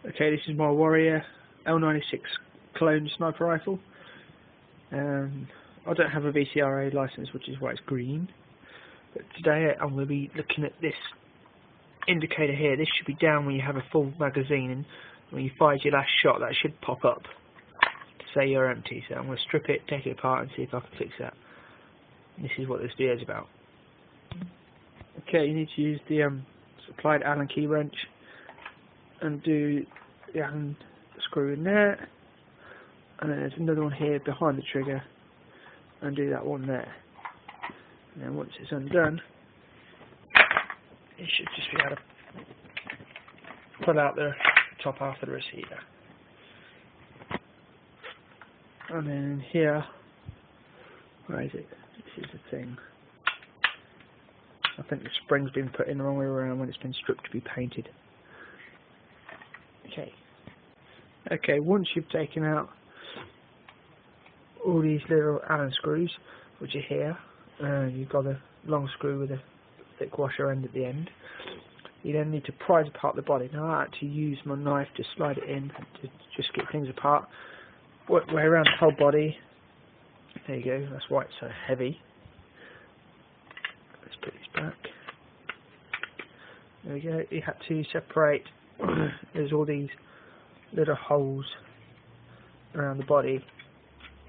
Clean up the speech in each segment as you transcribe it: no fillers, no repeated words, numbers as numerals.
Okay, this is my Warrior L96 clone sniper rifle. I don't have a VCRA license, which is why it's green. But today I'm going to be looking at this indicator here. This should be down when you have a full magazine, and when you fire your last shot, that should pop up to say you're empty. So I'm going to strip it, take it apart, and see if I can fix that. This is what this video is about. Okay, you need to use the supplied Allen key wrench and do the Allen screw in there, and then there's another one here behind the trigger, and do that one there. And then once it's undone, you should just be able to pull out the top half of the receiver. And then here, where is it? This is the thing. I think the spring's been put in the wrong way around when it's been stripped to be painted. Okay, once you've taken out all these little Allen screws, which are here, you've got a long screw with a thick washer end at the end. You then need to prise apart the body. Now I actually use my knife to slide it in to just get things apart. Work way around the whole body. There you go, that's why it's so heavy. Let's put this back. There we go, you have to separate. There's all these little holes around the body.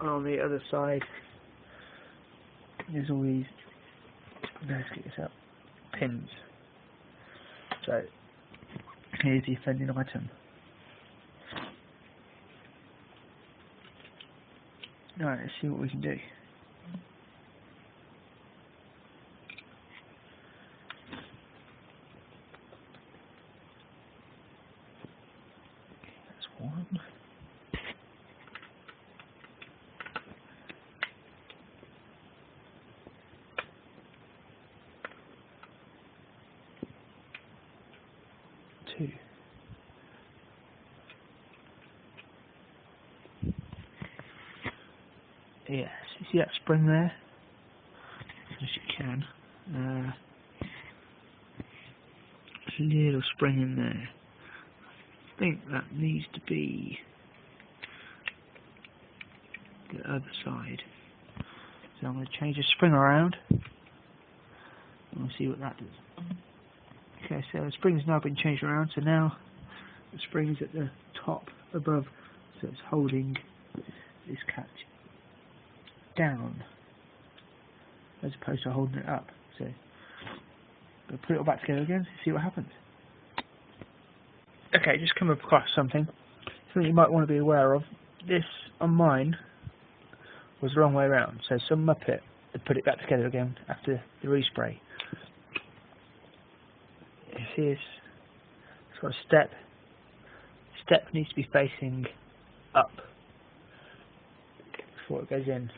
On the other side, there's all these, let's get this out, pins. So here's the offending item. Alright, let's see what we can do. That's one. Two. Yes, you see that spring there? As you can. There's a little spring in there. I think that needs to be the other side. So I'm going to change the spring around, and we'll see what that does. Okay, so the spring's now been changed around, so now the spring's at the top above, so it's holding this catch down as opposed to holding it up. So we'll put it all back together again, see what happens. Okay, just come across something you might want to be aware of. This on mine was the wrong way around, so some muppet had put it back together again after the respray. You see it's got a step. Step needs to be facing up before it goes in.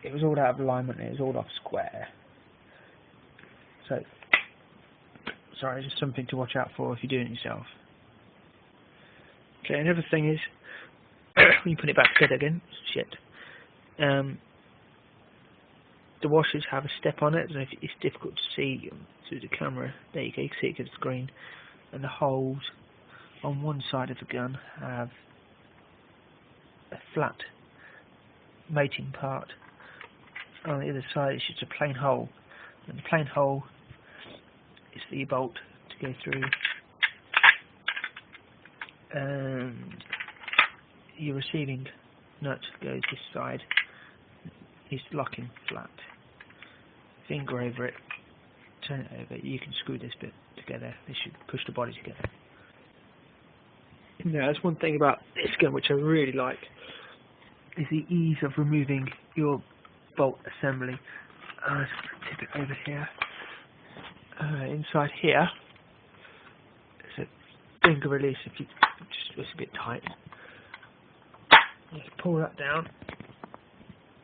It was all out of alignment, it was all off square. So, sorry, just something to watch out for if you're doing it yourself. Okay, another thing is, when you put it back together again, the washers have a step on it, so it's difficult to see through the camera. There you go, you can see it against the screen. And the holes on one side of the gun have a flat mating part. On the other side it's just a plain hole, and the plain hole is for your bolt to go through, and your receiving nut goes this side. It's locking flat. Finger over it, turn it over, you can screw this bit together. This should push the body together. Now, that's one thing about this gun which I really like, is the ease of removing your bolt assembly. Let's tip it over here. Inside here, there's a finger release. If you just, it's a bit tight. Just pull that down,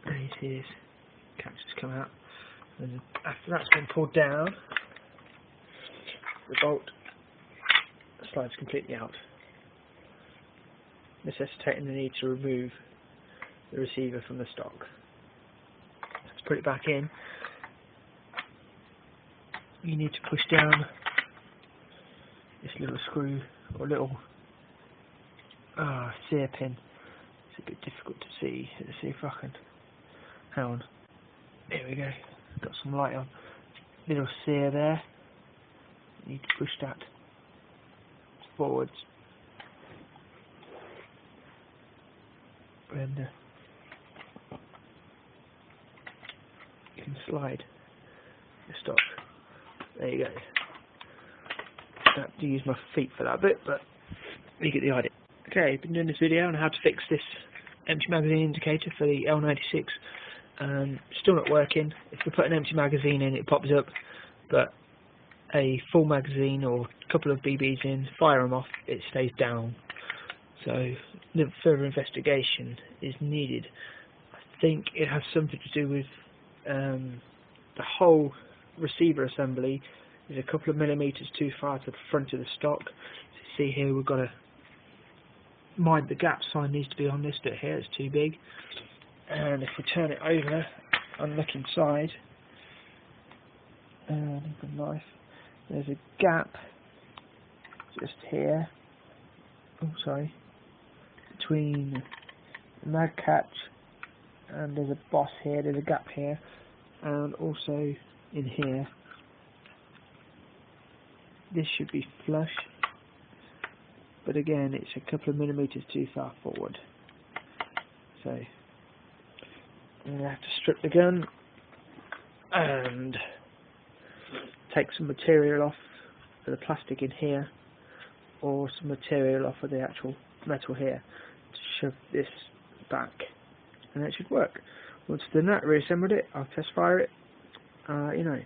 and you see this catch has come out. And after that's been pulled down, the bolt slides completely out, necessitating the need to remove the receiver from the stock. Let's put it back in. You need to push down this little screw or little sear pin. It's a bit difficult to see. Let's see if I can. Hang on. Here we go. Got some light on. Little sear there. Need to push that forwards. And you can slide the stock. There you go. I have to use my feet for that bit, but you get the idea. Okay, I've been doing this video on how to fix this empty magazine indicator for the L96. Still not working. If you put an empty magazine in, it pops up, but a full magazine or a couple of BBs in, fire them off, it stays down. So further investigation is needed. I think it has something to do with the whole receiver assembly is a couple of millimeters too far to the front of the stock. So see here, we've got to mind the gap sign needs to be on this bit here, it's too big. And if we turn it over and look inside, and with a knife, there's a gap just here. Oh, sorry. Between the mag catch and there's a boss here, there's a gap here, and also in here. This should be flush, but again it's a couple of millimeters too far forward. So I'm going to have to strip the gun and take some material off for the plastic in here, or some material off of the actual metal here to shove this back, and that should work. Once I've done that, reassembled it, I'll test fire it, you know.